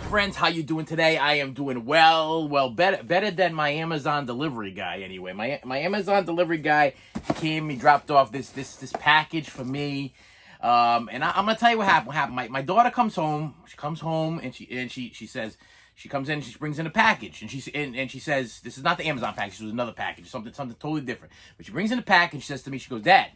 friends, how you doing today? I am doing well, better than my Amazon delivery guy. Anyway, my Amazon delivery guy came, he dropped off this package for me, and I'm gonna tell you what happened. My daughter comes home. She comes home and she says, she comes in, she brings in a package, and she says, this is not the Amazon package. This was another package, something totally different. But she brings in a package. She says to me, she goes, "Dad,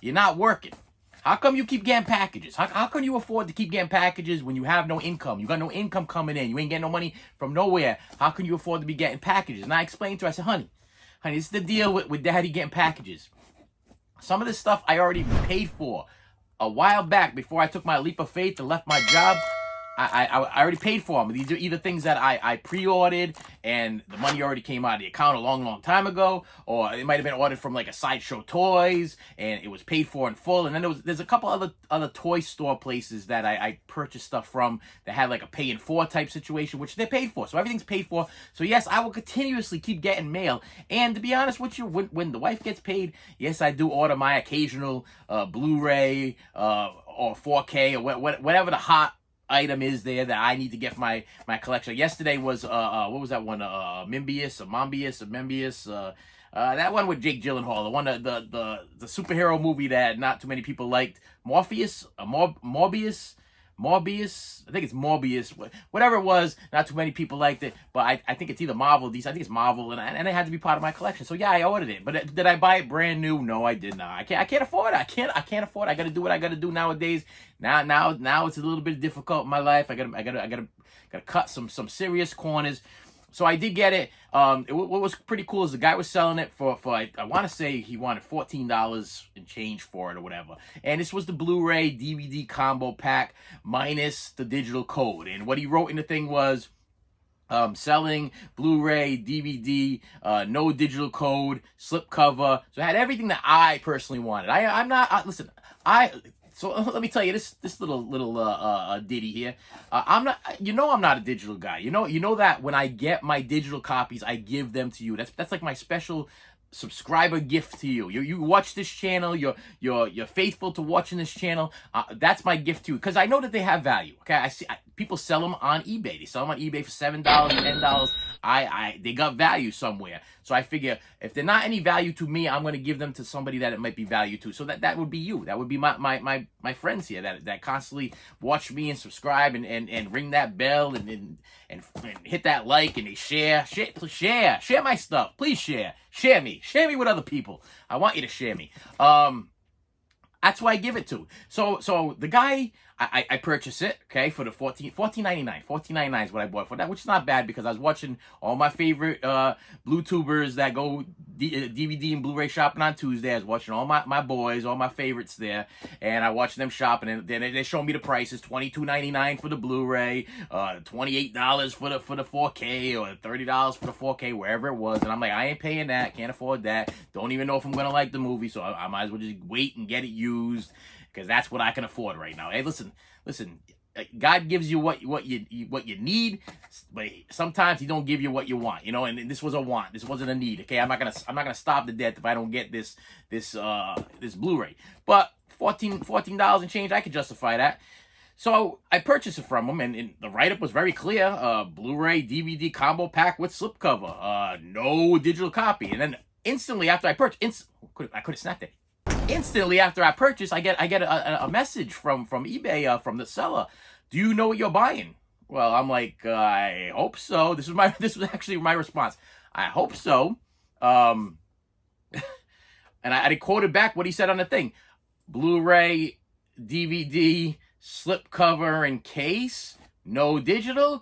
you're not working. How come you keep getting packages? How can you afford to keep getting packages when you have no income? You got no income coming in. You ain't getting no money from nowhere. How can you afford to be getting packages?" And I explained to her, I said, honey, this is the deal with daddy getting packages. Some of this stuff I already paid for a while back before I took my leap of faith and left my job. I already paid for them. These are either things that I pre-ordered and the money already came out of the account a long time ago, or it might have been ordered from like a Sideshow Toys and it was paid for in full. And then there's a couple other toy store places that I purchased stuff from that had like a pay in four type situation, which they paid for. So everything's paid for. So yes, I will continuously keep getting mail. And to be honest with you, when the wife gets paid, yes, I do order my occasional Blu-ray or 4K or whatever the hot item is there that I need to get for my collection. Yesterday was what was that one? Membius. That one with Jake Gyllenhaal, the one the superhero movie that not too many people liked. Morbius. I think it's Morbius. Whatever it was, not too many people liked it. But I think it's either Marvel. I think it's Marvel, and it had to be part of my collection. So yeah, I ordered it. But did I buy it brand new? No, I did not. I can't afford it. I can't afford it. I got to do what I got to do nowadays. Now it's a little bit difficult in my life. I gotta cut some serious corners. So I did get it. What was pretty cool is the guy was selling it for I want to say he wanted $14 and change for it or whatever. And this was the Blu-ray DVD combo pack minus the digital code. And what he wrote in the thing was, selling Blu-ray, DVD, no digital code, slipcover. So it had everything that I personally wanted. So let me tell you this little ditty here. I'm not a digital guy. You know that when I get my digital copies, I give them to you. That's like my special subscriber gift to you. You watch this channel. You're faithful to watching this channel. That's my gift to you because I know that they have value. Okay, I see people sell them on eBay. They sell them on eBay for $7, $10. They got value somewhere. So I figure if they're not any value to me, I'm going to give them to somebody that it might be value to. So that would be you. That would be my friends here that constantly watch me and subscribe and ring that bell and hit that like and they share my stuff. Please share me with other people. I want you to share me. That's why I give it to. So the guy, I purchased it, okay, for the $14.99. $14.99 is what I bought for that, which is not bad because I was watching all my favorite Blu-tubers that go DVD and Blu-ray shopping on Tuesday. I was watching all my boys, all my favorites there, and I watched them shopping, and then they showed me the prices: $22.99 for the Blu-ray, $28 for the 4K, or $30 for the 4K, wherever it was. And I'm like, I ain't paying that, can't afford that, don't even know if I'm gonna like the movie, so I might as well just wait and get it used, because that's what I can afford right now. Hey, listen. God gives you what you need, but sometimes He don't give you what you want. And this was a want. This wasn't a need. Okay, I'm not gonna starve to death if I don't get this Blu-ray. But $14 and change, I could justify that. So I purchased it from him, and the write-up was very clear. Blu-ray DVD combo pack with slipcover. No digital copy. And then instantly after I purchased, I could have snapped it. Instantly after I purchase, I get a message from eBay, from the seller. Do you know what you're buying? Well, I'm like, I hope so. This was actually my response. I hope so. And I quoted back what he said on the thing: Blu-ray, DVD, slipcover, and case, no digital ?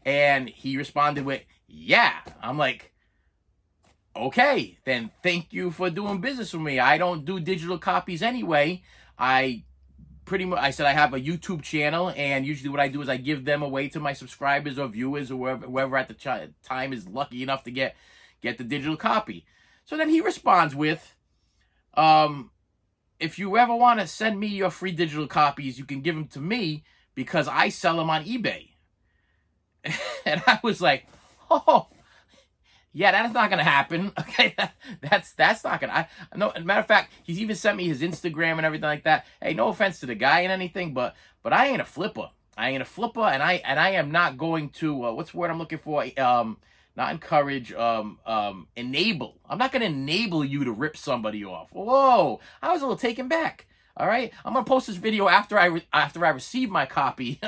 And he responded with, yeah. I'm like, okay, then thank you for doing business with me. I don't do digital copies anyway. I said I have a YouTube channel, and usually what I do is I give them away to my subscribers or viewers or whoever at the time is lucky enough to get the digital copy. So then he responds with, if you ever want to send me your free digital copies, you can give them to me because I sell them on eBay. And I was like, oh, yeah, that's not gonna happen. Okay, that's not gonna. No, matter of fact, he's even sent me his Instagram and everything like that. Hey, no offense to the guy and anything, but I ain't a flipper. I ain't a flipper, and I am not going to what's the word I'm looking for? Not encourage, enable. I'm not going to enable you to rip somebody off. Whoa, I was a little taken back. All right, I'm gonna post this video after I receive my copy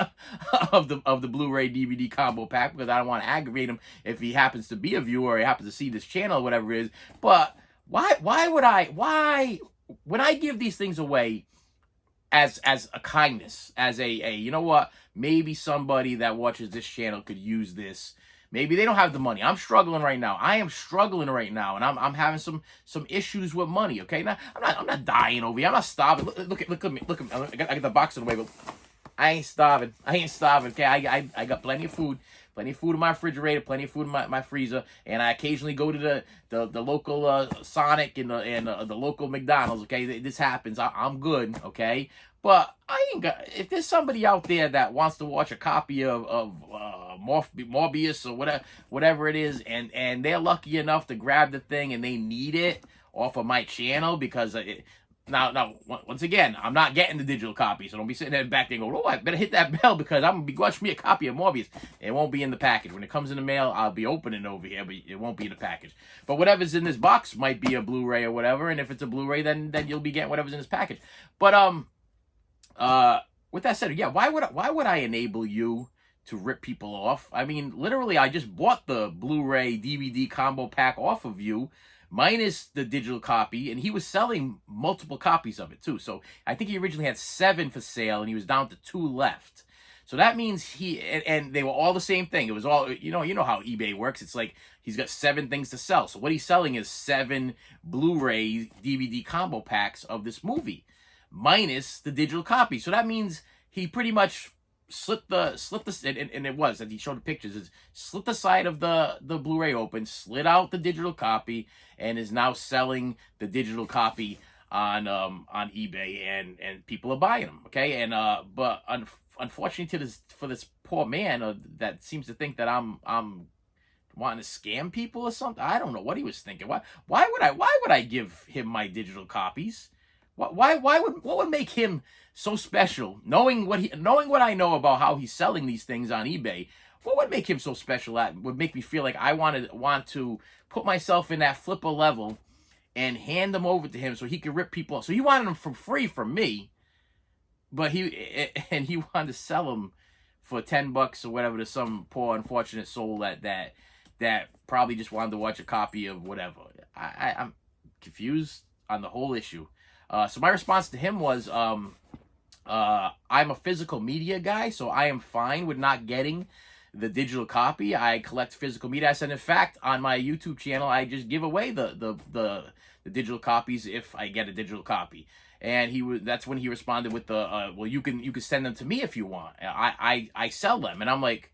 of the Blu-ray DVD combo pack, because I don't want to aggravate him if he happens to be a viewer or he happens to see this channel or whatever it is. But why when I give these things away as a kindness, as a you know what, maybe somebody that watches this channel could use this. Maybe they don't have the money. I'm struggling right now. I am struggling right now, and I'm having some issues with money. Okay, now I'm not dying over here. I'm not starving. Look at me. Look at me. I got the box of the way, but I ain't starving. I ain't starving. Okay, I got plenty of food. Plenty of food in my refrigerator, plenty of food in my freezer, and I occasionally go to the local Sonic and the local McDonald's. Okay, this happens. I'm good. Okay, but I ain't got. If there's somebody out there that wants to watch a copy of Morbius or whatever it is, and they're lucky enough to grab the thing and they need it off of my channel, because now, once again, I'm not getting the digital copy, so don't be sitting there back there going, oh, I better hit that bell, because I'm going to be watching me a copy of Morbius. It won't be in the package. When it comes in the mail, I'll be opening it over here, but it won't be in the package. But whatever's in this box might be a Blu-ray or whatever, and if it's a Blu-ray, then you'll be getting whatever's in this package. But with that said, yeah, why would I enable you to rip people off? I mean, literally, I just bought the Blu-ray DVD combo pack off of you, minus the digital copy, and he was selling multiple copies of it too. So I think he originally had 7 for sale, and he was down to 2 left. So that means and they were all the same thing. It was all, you know how eBay works. It's like he's got 7 things to sell. So what he's selling is 7 Blu-ray DVD combo packs of this movie, minus the digital copy. So that means he pretty much slit the and it was, and he showed the pictures, is slit the side of the Blu-ray open, slid out the digital copy, and is now selling the digital copy on eBay, and people are buying them. Okay, and but unfortunately for this poor man that seems to think that I'm wanting to scam people or something. I don't know what he was thinking. Why would I give him my digital copies? What would make him so special? Knowing what I know about how he's selling these things on eBay, what would make him so special? That would make me feel like I want to put myself in that flipper level and hand them over to him so he could rip people off. So he wanted them for free from me, but he wanted to sell them for $10 or whatever to some poor unfortunate soul that probably just wanted to watch a copy of whatever. I'm confused on the whole issue. So my response to him was, I'm a physical media guy, so I am fine with not getting the digital copy. I collect physical media. I said, in fact, on my YouTube channel, I just give away the digital copies if I get a digital copy. And that's when he responded with well, you can send them to me if you want. I sell them. And I'm like,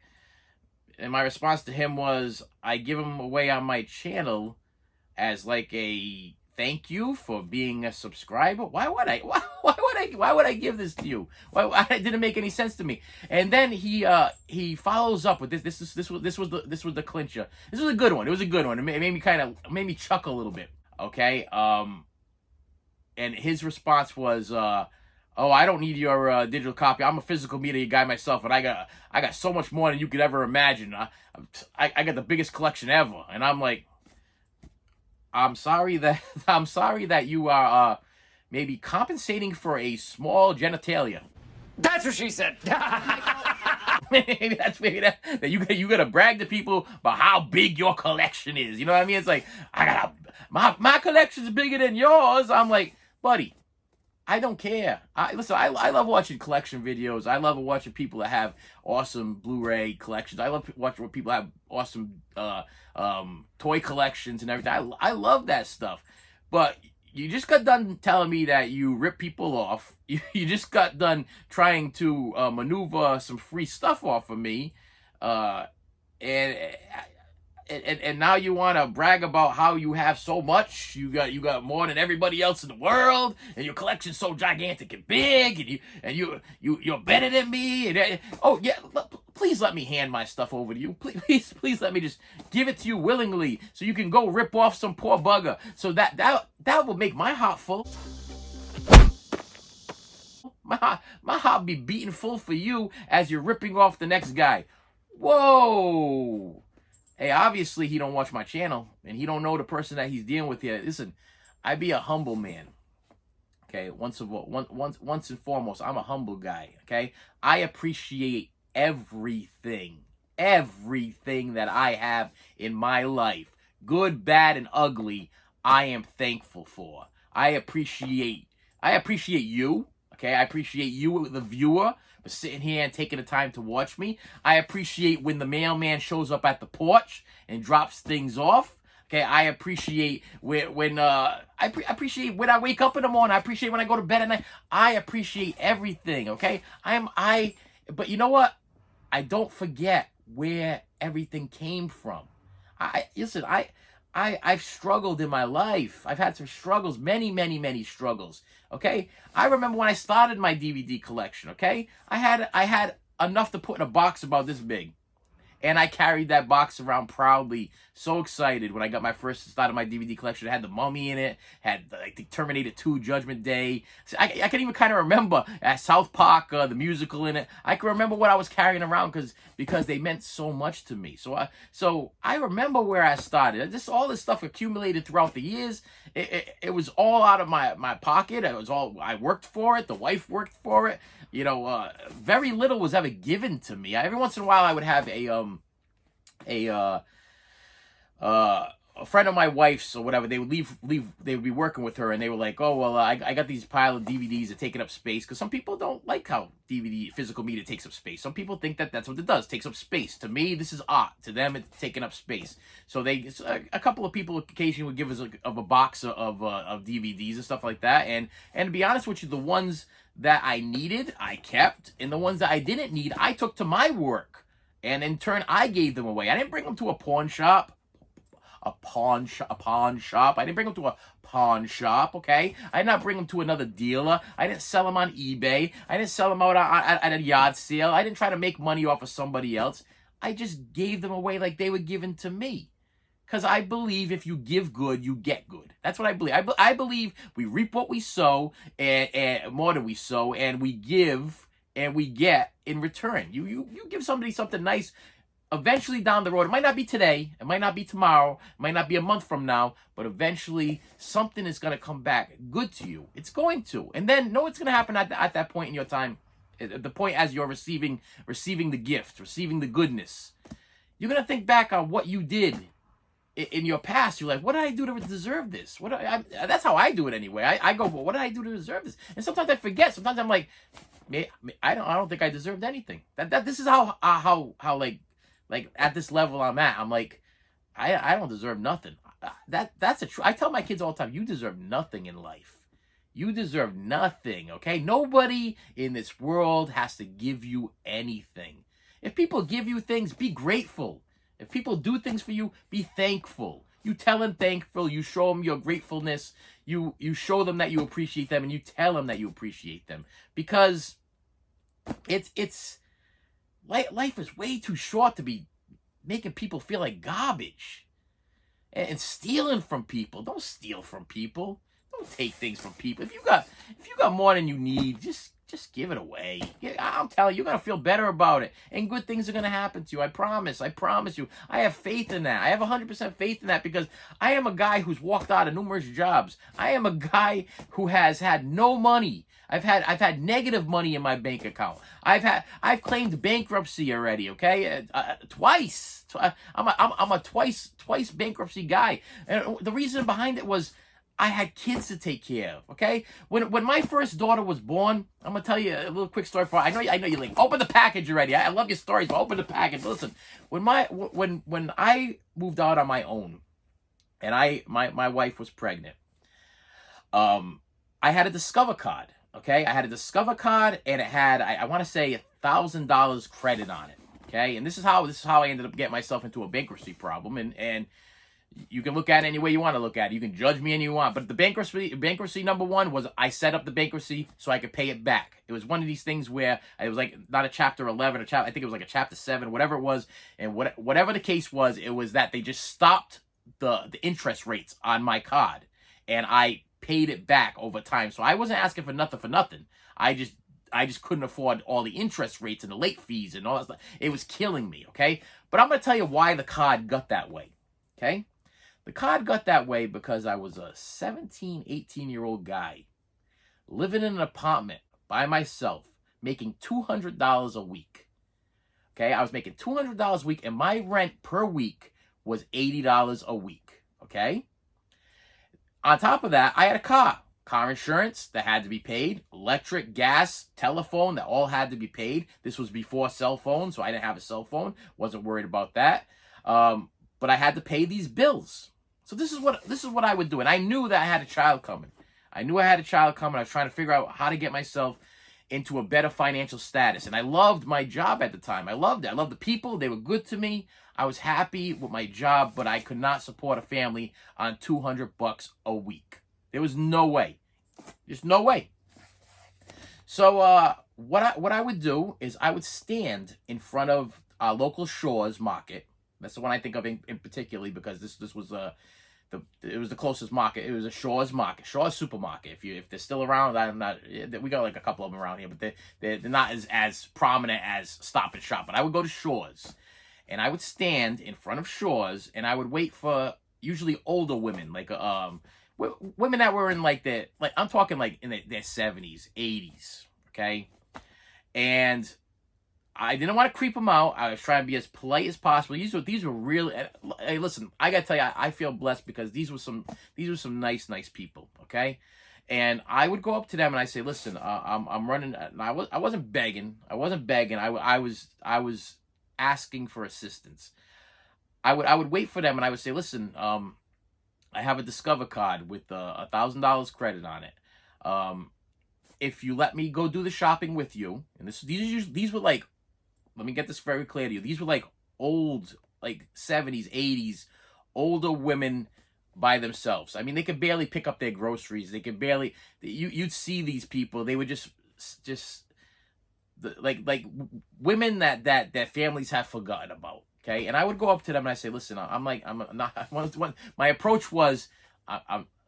and my response to him was, I give them away on my channel as like a thank you for being a subscriber. Why would I give this to you? Why it didn't make any sense to me. And then he follows up with this. This was the clincher. This was a good one. It was a good one. It made me chuckle a little bit. Okay. And his response was, oh, I don't need your digital copy. I'm a physical media guy myself, and I got so much more than you could ever imagine. I got the biggest collection ever. And I'm like, I'm sorry that you are maybe compensating for a small genitalia. That's what she said. maybe that you gotta brag to people about how big your collection is. You know what I mean? It's like, my collection's bigger than yours. I'm like, buddy, I don't care. Listen, I love watching collection videos. I love watching people that have awesome Blu-ray collections. I love watching people have awesome toy collections and everything. I love that stuff. But you just got done telling me that you rip people off. You just got done trying to maneuver some free stuff off of me. And now you want to brag about how you have so much. You got more than everybody else in the world, and your collection's so gigantic and big, and you're better than me. And oh yeah, please let me hand my stuff over to you. Please let me just give it to you willingly, so you can go rip off some poor bugger. So that will make my heart full. My heart be beating full for you as you're ripping off the next guy. Whoa. Hey, obviously he don't watch my channel, and he don't know the person that he's dealing with here. Listen, I be a humble man. Okay, once and foremost, I'm a humble guy. Okay, I appreciate everything that I have in my life, good, bad, and ugly. I am thankful for. I appreciate you. Okay, I appreciate you, the viewer, for sitting here and taking the time to watch me. I appreciate when the mailman shows up at the porch and drops things off. Okay, I appreciate when I appreciate when I wake up in the morning. I appreciate when I go to bed at night. I appreciate everything. Okay, but you know what? I don't forget where everything came from. Listen. I've struggled in my life. I've had some struggles, many struggles. Okay, I remember when I started my DVD collection. Okay, I had enough to put in a box about this big. And I carried that box around proudly, so excited when I got my first start of my DVD collection. It had The Mummy in it, had like the Terminator 2 Judgment Day. So I can even kind of remember at South Park, the musical in it. I can remember what I was carrying around because they meant so much to me. So I remember where I started. Just all this stuff accumulated throughout the years. It was all out of my pocket. It was all, I worked for it. The wife worked for it. You know, very little was ever given to me. Every once in a while, I would have a friend of my wife's or whatever. They would leave. They would be working with her, and they were like, "Oh well, I got these pile of DVDs that taking up space." Because some people don't like how physical media takes up space. Some people think that that's what it does, takes up space. To me, this is art. To them, it's taking up space. So a couple of people occasionally would give us a box of DVDs and stuff like that. And to be honest with you, the ones that I needed, I kept, and the ones that I didn't need, I took to my work, and in turn, I gave them away. I didn't bring them to a pawn shop. I didn't bring them to a pawn shop, okay? I did not bring them to another dealer. I didn't sell them on eBay. I didn't sell them out at a yard sale. I didn't try to make money off of somebody else. I just gave them away like they were given to me. Because I believe if you give good, you get good. That's what I believe. I believe we reap what we sow, and more than we sow, and we give and we get in return. You give somebody something nice, eventually down the road. It might not be today. It might not be tomorrow. It might not be a month from now. But eventually, something is going to come back good to you. It's going to. And then, know what's going to happen at that point in your time. At the point as you're receiving the gift, receiving the goodness. You're going to think back on what you did in your past. You're like, what did I do to deserve this? That's how I do it anyway. I go, well, what did I do to deserve this? And sometimes I forget. Sometimes I'm like, I don't think I deserved anything. This is how like at this level I'm at. I'm like, I don't deserve nothing. That's a true. I tell my kids all the time, you deserve nothing in life. You deserve nothing. Okay, nobody in this world has to give you anything. If people give you things, be grateful. If people do things for you, be thankful. You tell them thankful. You show them your gratefulness. You show them that you appreciate them, and you tell them that you appreciate them. Because life is way too short to be making people feel like garbage and stealing from people. Don't steal from people. Don't take things from people. If you got more than you need, just give it away. I'm telling you, you're going to feel better about it. And good things are going to happen to you. I promise. I promise you. I have faith in that. I have 100% faith in that because I am a guy who's walked out of numerous jobs. I am a guy who has had no money. I've had negative money in my bank account. I've claimed bankruptcy already, okay? Twice. I'm a twice bankruptcy guy. And the reason behind it was I had kids to take care of, okay? When my first daughter was born, I'm gonna tell you a little quick story for. I know you're like, open the package already. I love your stories, but open the package. Listen, when I moved out on my own, and my wife was pregnant, I had a Discover card, okay? I had a Discover card, and it had I want to say $1,000 credit on it, okay? And this is how I ended up getting myself into a bankruptcy problem, and you can look at it any way you want to look at it. You can judge me any you want. But the bankruptcy number one was I set up the bankruptcy so I could pay it back. It was one of these things where it was like not a chapter 11 I think it was like a chapter 7, whatever it was. And whatever the case was, it was that they just stopped the interest rates on my card. And I paid it back over time. So I wasn't asking for nothing. I I just couldn't afford all the interest rates and the late fees and all that stuff. It was killing me, okay? But I'm going to tell you why the card got that way, okay? The card got that way because I was a 17, 18-year-old guy living in an apartment by myself, making $200 a week. Okay, I was making $200 a week, and my rent per week was $80 a week. Okay? On top of that, I had a car insurance that had to be paid, electric, gas, telephone that all had to be paid. This was before cell phones, so I didn't have a cell phone. Wasn't worried about that. But I had to pay these bills. So this is what I would do, and I knew that I had a child coming. I was trying to figure out how to get myself into a better financial status. And I loved my job at the time. I loved it. I loved the people. They were good to me. I was happy with my job, but I could not support a family on $200 a week. There was no way. There's no way. So what I would do is I would stand in front of our local Shores market. That's the one I think of in particularly because this was it was the closest market. It was a Shores market, Shores supermarket. If they're still around, I'm not. We got like a couple of them around here, but they're not as prominent as Stop and Shop. But I would go to Shores, and I would stand in front of Shores, and I would wait for usually older women, like women that were in I'm talking like in their 70s, 80s, okay, and I didn't want to creep them out. I was trying to be as polite as possible. These were really. Hey, listen, I gotta tell you, I feel blessed because these were some nice people. Okay, and I would go up to them and I say, listen, I'm running. And I wasn't begging. I was asking for assistance. I would wait for them and I would say, listen, I have a Discover card with $1,000 credit on it. If you let me go do the shopping with you, and these were like. Let me get this very clear to you. These were like old, like 70s, 80s, older women by themselves. I mean, they could barely pick up their groceries. They could barely. You'd see these people. They would just like women that families have forgotten about. Okay, and I would go up to them and I say, listen, I'm not. My approach was,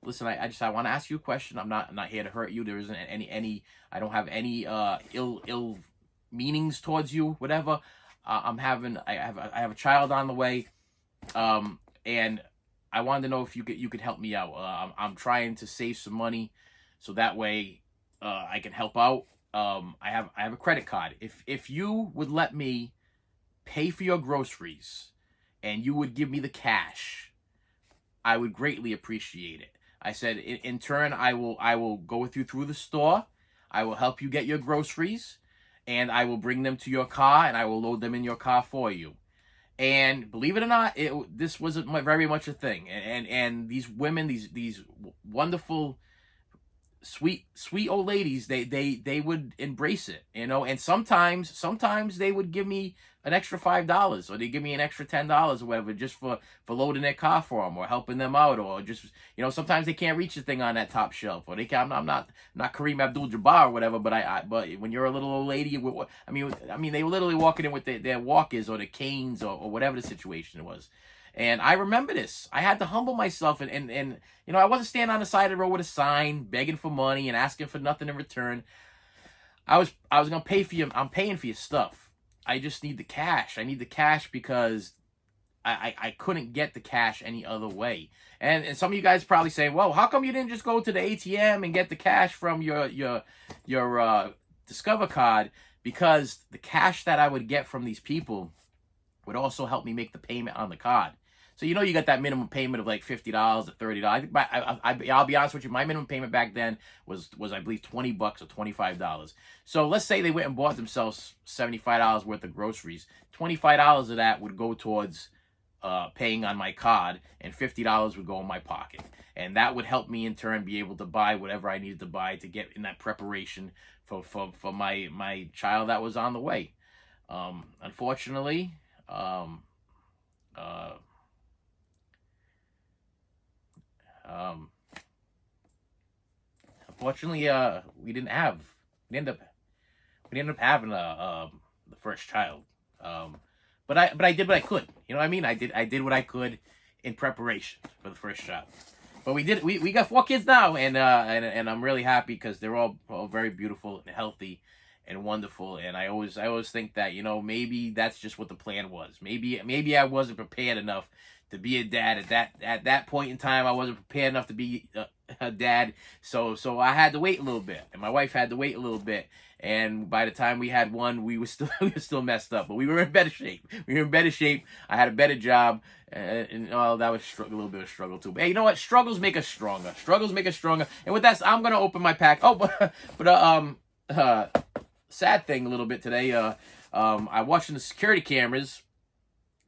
listen. I want to ask you a question. I'm not here to hurt you. There isn't any. I don't have any ill meanings towards you, whatever. I have a child on the way, and I wanted to know if you could help me out. I'm trying to save some money, so that way I can help out. I have a credit card. If you would let me pay for your groceries, and you would give me the cash, I would greatly appreciate it. I said, in turn, I will go with you through the store. I will help you get your groceries. And I will bring them to your car, and I will load them in your car for you. And believe it or not, this wasn't very much a thing. And these women, these wonderful, sweet old ladies, they would embrace it, you know. And sometimes they would give me an extra $5, or they give me an extra $10 or whatever, just for loading their car for them, or helping them out, or just, you know, sometimes they can't reach the thing on that top shelf, or they can. I'm not Kareem Abdul-Jabbar or whatever, but but when you're a little old lady, I mean, they were literally walking in with their walkers or the canes or whatever the situation was. And I remember this. I had to humble myself, and you know, I wasn't standing on the side of the road with a sign begging for money and asking for nothing in return. I was gonna pay for you. I'm paying for your stuff. I just need the cash. I need the cash because I couldn't get the cash any other way. And some of you guys probably say, well, how come you didn't just go to the ATM and get the cash from your Discover card? Because the cash that I would get from these people would also help me make the payment on the card. So, you know, you got that minimum payment of like $50 or $30. I'll be honest with you, my minimum payment back then was I believe $20 or $25. So let's say they went and bought themselves $75 worth of groceries. $25 of that would go towards paying on my card, and $50 would go in my pocket. And that would help me in turn be able to buy whatever I needed to buy to get in that preparation for my child that was on the way. Unfortunately, we ended up having the first child. But I did what I could. You know what I mean? I did what I could in preparation for the first child. But we got 4 kids now, and I'm really happy because they're all very beautiful and healthy, and wonderful. And I always think that, you know, maybe that's just what the plan was. Maybe I wasn't prepared enough to be a dad at that point in time. I wasn't prepared enough to be a dad, so I had to wait a little bit, and my wife had to wait a little bit. And by the time we had one, we were still messed up, but we were in better shape. We were in better shape. I had a better job, and that was a little bit of a struggle too. But hey, you know what? Struggles make us stronger. Struggles make us stronger. And with that, I'm gonna open my pack. Oh, but sad thing a little bit today. I watching the security cameras.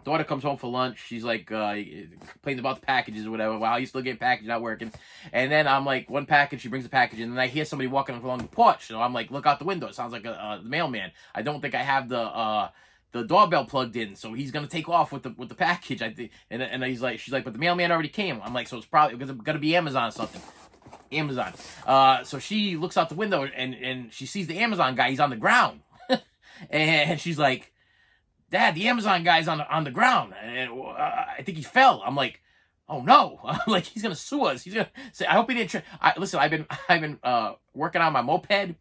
Daughter comes home for lunch. She's like, complains about the packages or whatever. Wow, you still get package not working. And then I'm like, one package, she brings a package, and then I hear somebody walking along the porch. So I'm like, look out the window. It sounds like the mailman. I don't think I have the doorbell plugged in, so he's gonna take off with the package. I think, and she's like, but the mailman already came. I'm like, so it's probably gonna be Amazon or something. Amazon. So she looks out the window and she sees the Amazon guy. He's on the ground, and she's like, Dad, the Amazon guy's on the ground, and I think he fell. I'm like, oh no! I'm like, he's gonna sue us. He's gonna say, I hope he didn't. Listen, I've been working on my moped,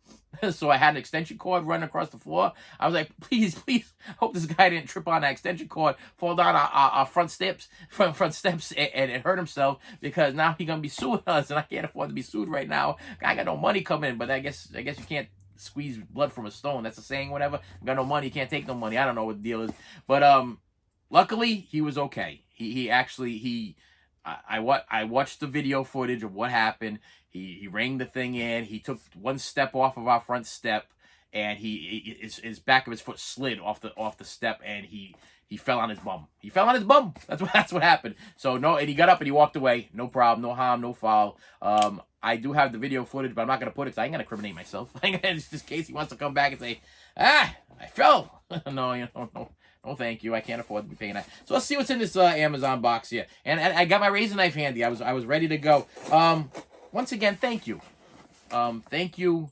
so I had an extension cord running across the floor. I was like, please, hope this guy didn't trip on that extension cord, fall down our front steps, and hurt himself, because now he's gonna be suing us, and I can't afford to be sued right now. I got no money coming in, but I guess you can't squeeze blood from a stone. That's a saying, whatever. Got no money, can't take no money. I don't know what the deal is. But luckily he was okay. I watched the video footage of what happened. He rang the thing in. He took one step off of our front step, and his back of his foot slid off the step, and he fell on his bum. He fell on his bum. That's what happened. So no, and he got up and he walked away. No problem, no harm, no foul. I do have the video footage, but I'm not gonna put it because I ain't gonna incriminate myself. Just in case he wants to come back and say, I fell. No, no, thank you. I can't afford to be paying that. So let's see what's in this Amazon box here. And I got my razor knife handy. I was ready to go. Once again, thank you. Thank you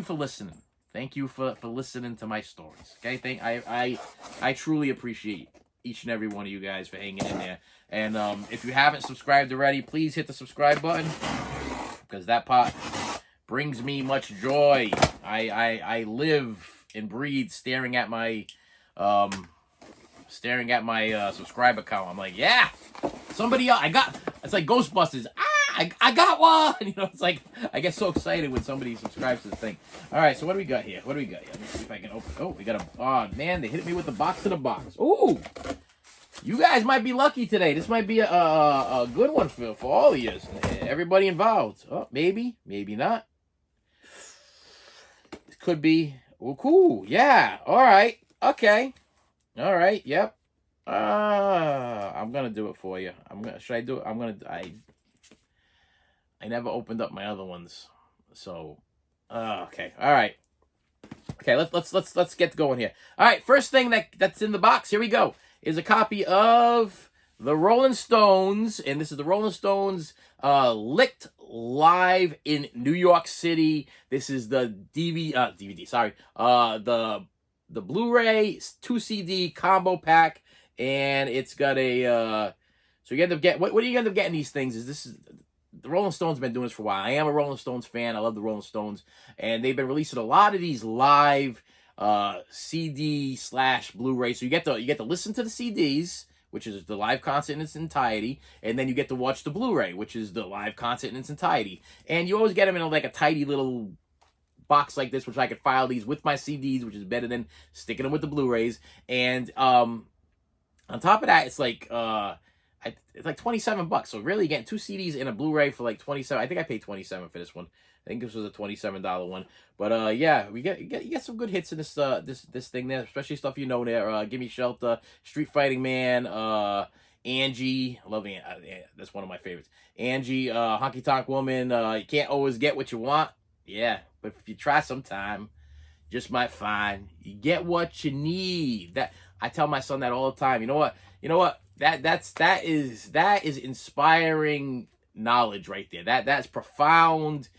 for listening. Thank you for listening to my stories. Okay, I truly appreciate each and every one of you guys for hanging in there. And if you haven't subscribed already, please hit the subscribe button, because that part brings me much joy. I live and breathe staring at my subscriber count. I'm like, yeah, somebody else. It's like Ghostbusters. I got one. You know, it's like I get so excited when somebody subscribes to the thing. All right, so what do we got here? Let me see if I can open. Oh, we got oh man, they hit me with the box to the box. Ooh, you guys might be lucky today. This might be a good one for all of you. Everybody involved. Oh, maybe not. It could be. Oh, cool. Yeah. All right. Okay. All right. Yep. I'm gonna do it for you. Should I do it? I never opened up my other ones, so okay. All right. Okay. Let's get going here. All right. First thing that's in the box. Here we go. Is a copy of the Rolling Stones, and this is the Rolling Stones Licked Live in New York City. This is the DVD. Sorry, the Blu-ray 2 CD combo pack, and it's got a so you end up getting what do you end up getting these things? Is the Rolling Stones have been doing this for a while. I am a Rolling Stones fan. I love the Rolling Stones, and they've been releasing a lot of these live CD / Blu-ray. So you get to listen to the CDs, which is the live concert in its entirety, and then you get to watch the Blu-ray, which is the live concert in its entirety. And you always get them in like a tidy little box like this, which I could file these with my CDs, which is better than sticking them with the Blu-rays. And on top of that, it's like it's like $27. So really, getting 2 CDs and a Blu-ray for like $27. I think I paid $27 for this one. I think this was a $27 one. But yeah, you get some good hits in this this thing there, especially stuff you know there. Give Me Shelter, Street Fighting Man, Angie. I love Angie. That's one of my favorites. Angie, Honky Tonk Woman. You can't always get what you want. Yeah, but if you try sometime, you just might find you get what you need. That I tell my son that all the time. You know what? That is inspiring knowledge right there. That's profound.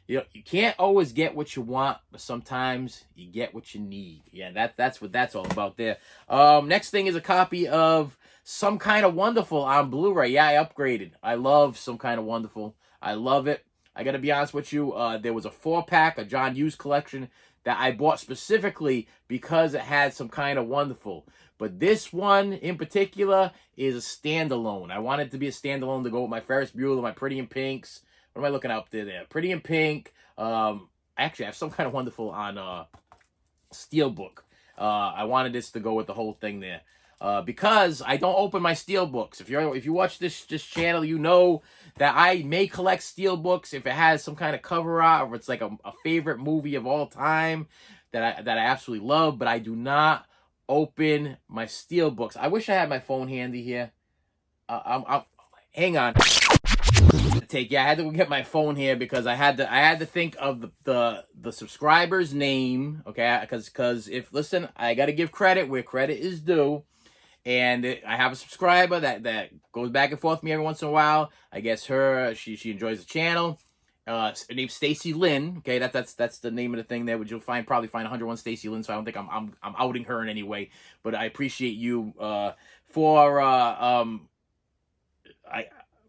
You know, you can't always get what you want, but sometimes you get what you need. Yeah, that's what that's all about there. Next thing is a copy of Some Kind of Wonderful on Blu-ray. Yeah, I upgraded. I love Some Kind of Wonderful. I love it. I got to be honest with you. There was a 4-pack, a John Hughes collection that I bought specifically because it had some kind of wonderful. But this one in particular is a standalone. I want it to be a standalone to go with my Ferris Bueller, my Pretty in Pinks. What am I looking up there? Pretty in Pink. Actually, I have some kind of wonderful on Steelbook. I wanted this to go with the whole thing there. Because I don't open my Steelbooks. If you watch this channel, you know that I may collect Steelbooks if it has some kind of cover art, or it's like a favorite movie of all time that I absolutely love, but I do not open my Steelbooks. I wish I had my phone handy here. Hang on. I had to get my phone here because I had to think of the subscriber's name, okay? Because listen, I got to give credit where credit is due. And I have a subscriber that goes back and forth with me every once in a while. I guess she enjoys the channel. Her name's Stacy Lynn. Okay, that's the name of the thing there, which you'll probably find 101 Stacy Lynn. So I don't think I'm outing her in any way. But I appreciate you for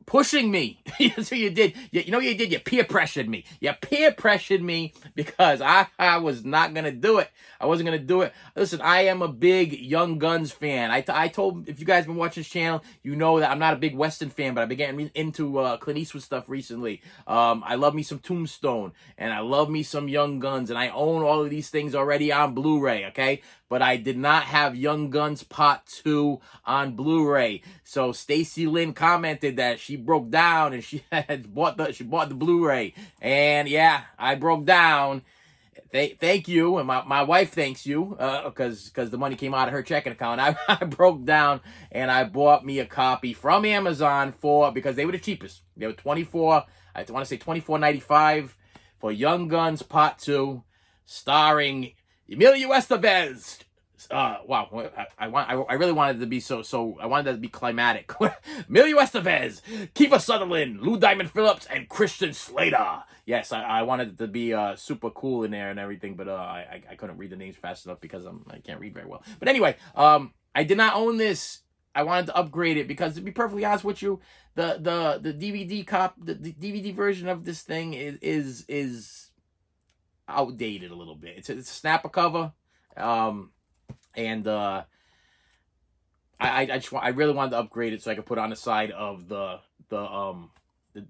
pushing me. So you did. You know what you did? You peer pressured me. You peer pressured me because I was not going to do it. I wasn't going to do it. Listen, I am a big Young Guns fan. I told, if you guys been watching this channel, you know that I'm not a big Western fan, but I've been getting into Clint Eastwood stuff recently. I love me some Tombstone, and I love me some Young Guns, and I own all of these things already on Blu-ray, okay? But I did not have Young Guns Part 2 on Blu-ray. So Stacy Lynn commented that she broke down and she had bought the Blu-ray. And yeah, I broke down. Thank you, and my wife thanks you, because the money came out of her checking account. I broke down and I bought me a copy from Amazon because they were the cheapest. They were I want to say $24.95 for Young Guns Part 2, starring Emilio Estevez. Wow, I really wanted it to be I wanted that to be climatic. Emilio Estevez, Kiefer Sutherland, Lou Diamond Phillips, and Christian Slater. Yes, I wanted it to be super cool in there and everything, but I couldn't read the names fast enough because I can't read very well. But anyway, I did not own this. I wanted to upgrade it because, to be perfectly honest with you, the DVD version of this thing is outdated a little bit. It's a snapper cover. And I really wanted to upgrade it so I could put it on the side of the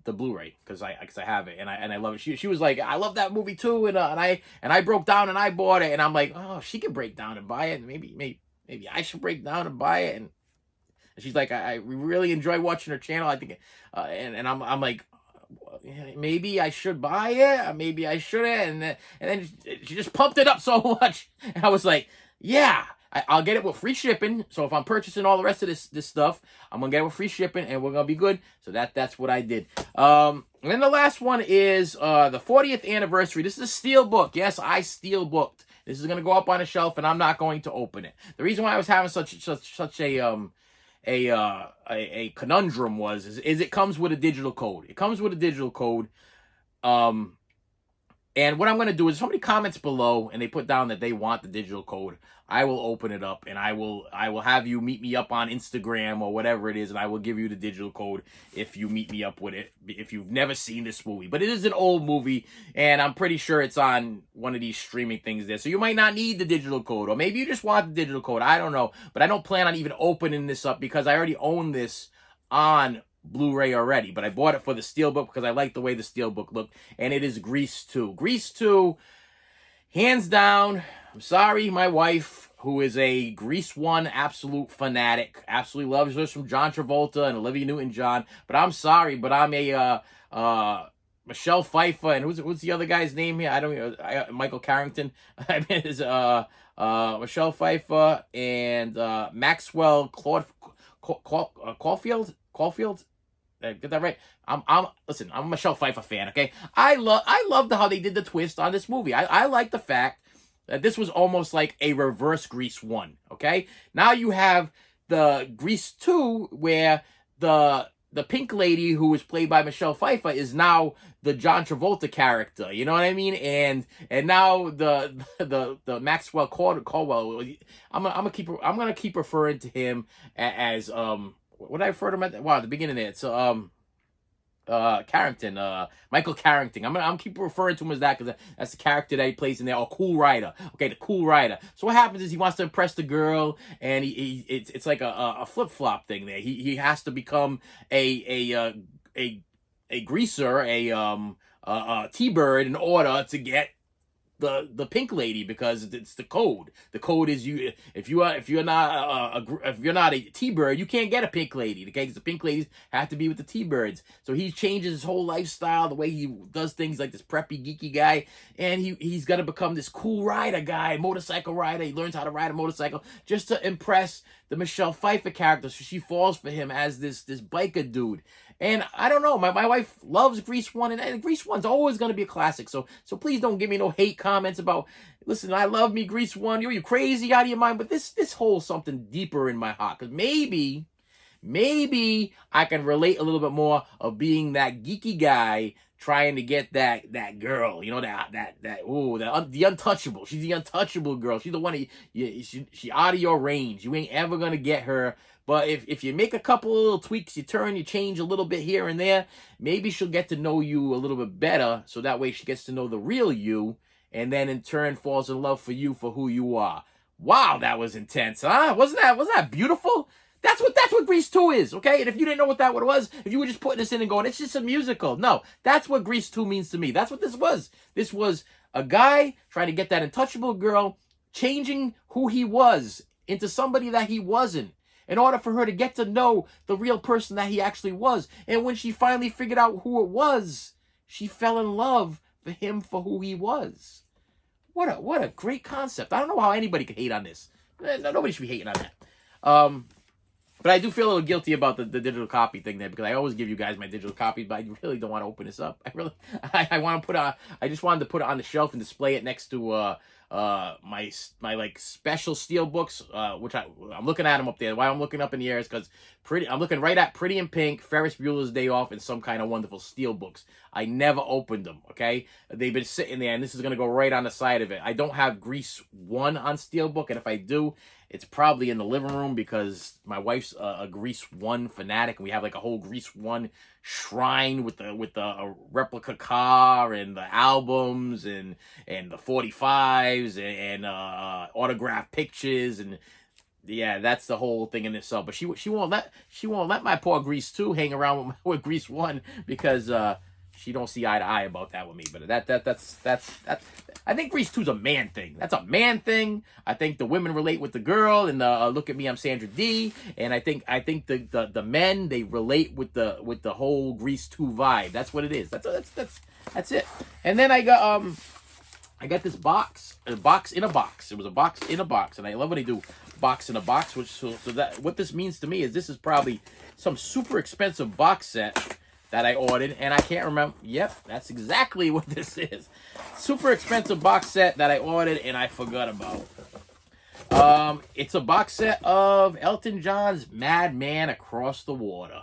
Blu-ray because I have it and I love it. She was like, I love that movie too, and I broke down and I bought it, and I'm like, oh, she could break down and buy it, and maybe I should break down and buy it, and she's like, I really enjoy watching her channel. I think, and I'm like, maybe I should buy it, maybe I shouldn't, and then she just pumped it up so much, and I was like, yeah, I'll get it with free shipping. So if I'm purchasing all the rest of this stuff, I'm gonna get it with free shipping, and we're gonna be good. So that's what I did. And then the last one is the 40th anniversary. This is a steelbook. Yes, I steelbooked. This is gonna go up on a shelf, and I'm not going to open it. The reason why I was having such a conundrum is it comes with a digital code. It comes with a digital code. And what I'm going to do is, somebody comments below and they put down that they want the digital code, I will open it up and I will have you meet me up on Instagram or whatever it is, and I will give you the digital code if you meet me up with it, if you've never seen this movie. But it is an old movie, and I'm pretty sure it's on one of these streaming things there. So you might not need the digital code, or maybe you just want the digital code. I don't know. But I don't plan on even opening this up because I already own this on Blu-ray already, but I bought it for the steelbook because I like the way the steelbook looked, and it is Grease 2. Grease 2, hands down. I'm sorry, my wife, who is a Grease 1 absolute fanatic, absolutely loves her from John Travolta and Olivia Newton-John, but I'm sorry, but I'm a Michelle Pfeiffer, and who's the other guy's name here? I don't know, Michael Carrington. I mean, it's Michelle Pfeiffer and Maxwell Caulfield. Get that right? Listen, I'm a Michelle Pfeiffer fan, okay? I loved how they did the twist on this movie. I like the fact that this was almost like a reverse Grease 1, okay? Now you have the Grease 2 where the pink lady who was played by Michelle Pfeiffer is now the John Travolta character, you know what I mean? And now the Maxwell Caldwell, I'm gonna keep referring to him as what did I refer to him at? Wow, at the beginning there. So Carrington, Michael Carrington. I'm keep referring to him as that because that's the character that he plays in there. Oh, Cool Rider. Okay, the Cool Rider. So what happens is he wants to impress the girl, and it's like a flip flop thing there. He has to become a greaser, a T-bird in order to get the pink lady, because it's the code. The code is if you're not a T-bird, you can't get a pink lady. Okay, because the pink ladies have to be with the T-birds. So he changes his whole lifestyle, the way he does things, like this preppy geeky guy, and he's got to become this cool rider guy, motorcycle rider. He learns how to ride a motorcycle just to impress the Michelle Pfeiffer character. So she falls for him as this biker dude. And I don't know, my wife loves Grease 1, and Grease 1's always going to be a classic. So please don't give me no hate comments about, listen, I love me Grease 1. You crazy out of your mind? But this holds something deeper in my heart. Because maybe I can relate a little bit more of being that geeky guy trying to get that girl, the untouchable. She's the untouchable girl. She's the one she out of your range. You ain't ever going to get her. But if you make a couple of little tweaks, you change a little bit here and there, maybe she'll get to know you a little bit better. So that way she gets to know the real you, and then in turn falls in love for you for who you are. Wow, that was intense, huh? Wasn't that beautiful? That's what Grease 2 is, okay? And if you didn't know what that was, if you were just putting this in and going, it's just a musical. No, that's what Grease 2 means to me. That's what this was. This was a guy trying to get that untouchable girl, changing who he was into somebody that he wasn't, in order for her to get to know the real person that he actually was. And when she finally figured out who it was, she fell in love for him for who he was. What a great concept. I don't know how anybody could hate on this. Nobody should be hating on that. But I do feel a little guilty about the digital copy thing there, because I always give you guys my digital copies, but I really don't want to open this up. I want to put on. I just wanted to put it on the shelf and display it next to my like special steel books, which I'm looking at them up there. Why I'm looking up in the air is because I'm looking right at Pretty in Pink, Ferris Bueller's Day Off, and Some Kind of Wonderful steel books. I never opened them. Okay, they've been sitting there, and this is gonna go right on the side of it. I don't have Grease 1 on steelbook, and if I do, it's probably in the living room, because my wife's a Grease 1 fanatic, and we have like a whole Grease 1 shrine with the replica car and the albums and the 45s and autographed pictures, and yeah, that's the whole thing in itself. But she won't let my poor Grease 2 hang around with Grease 1, because she don't see eye to eye about that with me. But that's I think Grease 2's a man thing. That's a man thing. I think the women relate with the girl, and look at me, I'm Sandra D. And I think the men, they relate with the whole Grease 2 vibe. That's what it is. That's it. And then I got this box, a box in a box. It was a box in a box, and I love when they do box in a box. So that what this means to me is this is probably some super expensive box set that I ordered, and I can't remember. Yep, that's exactly what this is. Super expensive box set that I ordered and I forgot about. It's a box set of Elton John's Madman Across the Water.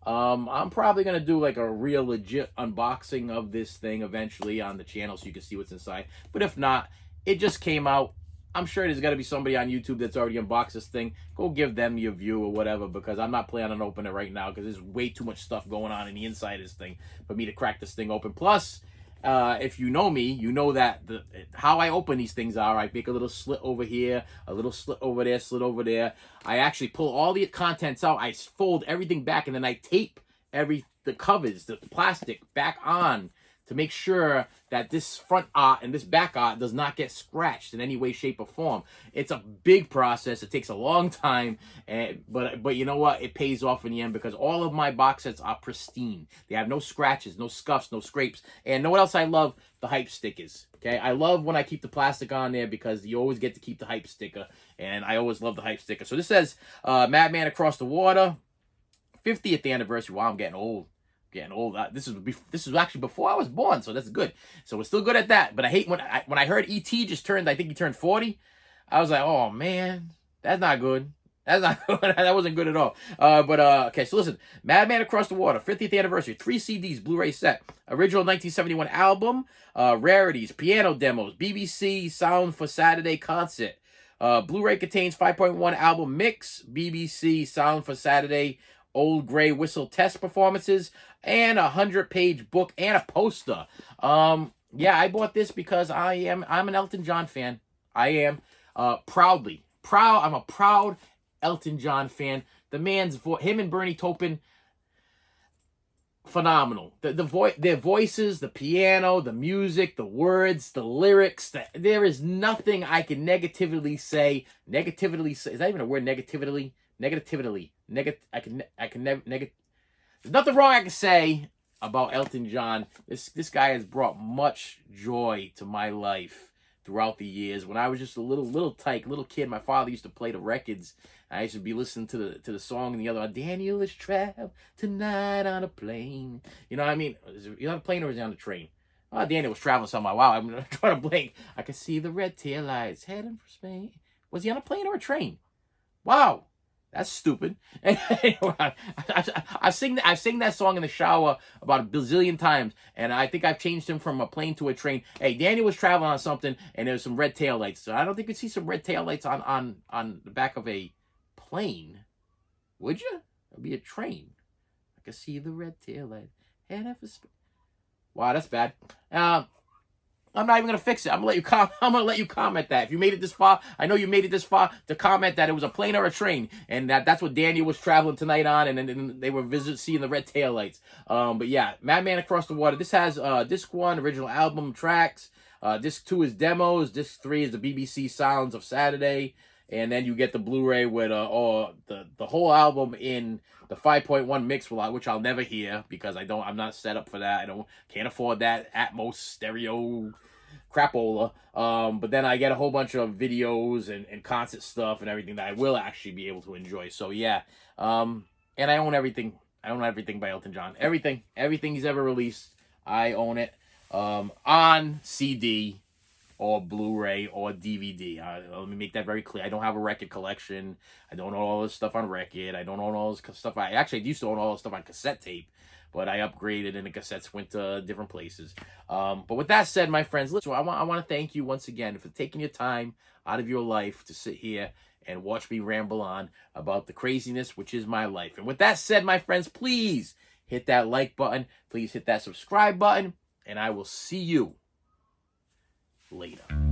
I'm probably going to do like a real legit unboxing of this thing eventually on the channel so you can see what's inside. But if not, it just came out. I'm sure there's got to be somebody on YouTube that's already unboxed this thing. Go give them your view or whatever, because I'm not planning on opening it right now, because there's way too much stuff going on in the inside of this thing for me to crack this thing open. Plus, if you know me, you know that how I open these things are, I make a little slit over here, a little slit over there, slit over there. I actually pull all the contents out. I fold everything back, and then I tape the covers, the plastic back on, to make sure that this front art and this back art does not get scratched in any way, shape, or form. It's a big process. It takes a long time, but you know what? It pays off in the end, because all of my box sets are pristine. They have no scratches, no scuffs, no scrapes. And know what else I love? The hype stickers. Okay, I love when I keep the plastic on there, because you always get to keep the hype sticker, and I always love the hype sticker. So this says Madman Across the Water, 50th anniversary. Wow, I'm getting old. Getting old. This is actually before I was born, so that's good. So we're still good at that. But I hate when I heard E.T. just turned, I think he turned 40. I was like, oh man, that's not good. That's not good. That wasn't good at all. Okay, so listen. Madman Across the Water, 50th anniversary, 3 CDs, Blu-ray set. Original 1971 album, rarities, piano demos, BBC Sound for Saturday concert. Blu-ray contains 5.1 album mix, BBC Sound for Saturday old gray whistle test performances, and a 100-page book and a poster. Yeah, I bought this because I'm an Elton John fan. I am proudly proud. I'm a proud Elton John fan. The man's voice, him and Bernie Taupin, phenomenal. Their voices, the piano, the music, the words, the lyrics. There is nothing I can negatively say. Is that even a word? Negatively. I can never There's nothing wrong I can say about Elton John. This guy has brought much joy to my life throughout the years. When I was just a little kid, my father used to play the records. I used to be listening to the song and the other one. Daniel is trapped tonight on a plane. You know what I mean? Is he on a plane or is he on a train? Oh, Daniel was traveling somewhere. Wow, I'm trying to blink. I can see the red tail lights heading for Spain. Was he on a plane or a train? Wow. That's stupid. I've sing that song in the shower about a bazillion times, and I think I've changed him from a plane to a train. Hey, Daniel was traveling on something, and there's some red tail lights. So I don't think you'd see some red tail lights on the back of a plane, would you? It'd be a train. I can see the red tail light. Wow, that's bad. I'm not even gonna fix it. I'm gonna let you comment that. If you made it this far, I know you made it this far to comment that it was a plane or a train, and that's what Daniel was traveling tonight on, and then they were seeing the red tail lights. But yeah, Madman Across the Water. This has disc 1 original album tracks. Disc 2 is demos. Disc 3 is the BBC Sounds of Saturday, and then you get the Blu-ray with the whole album in the 5.1 mix, which I'll never hear because I'm not set up for that. Can't afford that Atmos stereo crapola. But then I get a whole bunch of videos and concert stuff and everything that I will actually be able to enjoy. So yeah, and I own everything. I own everything by Elton John. Everything he's ever released, I own it on CD or Blu-ray or DVD. Let me make that very clear. I don't have a record collection. I don't own all this stuff on record. I don't own all this stuff. I used to own all this stuff on cassette tape, but I upgraded and the cassettes went to different places. But with that said, my friends, listen, I want to thank you once again for taking your time out of your life to sit here and watch me ramble on about the craziness which is my life. And with that said, my friends, please hit that like button. Please hit that subscribe button. And I will see you later.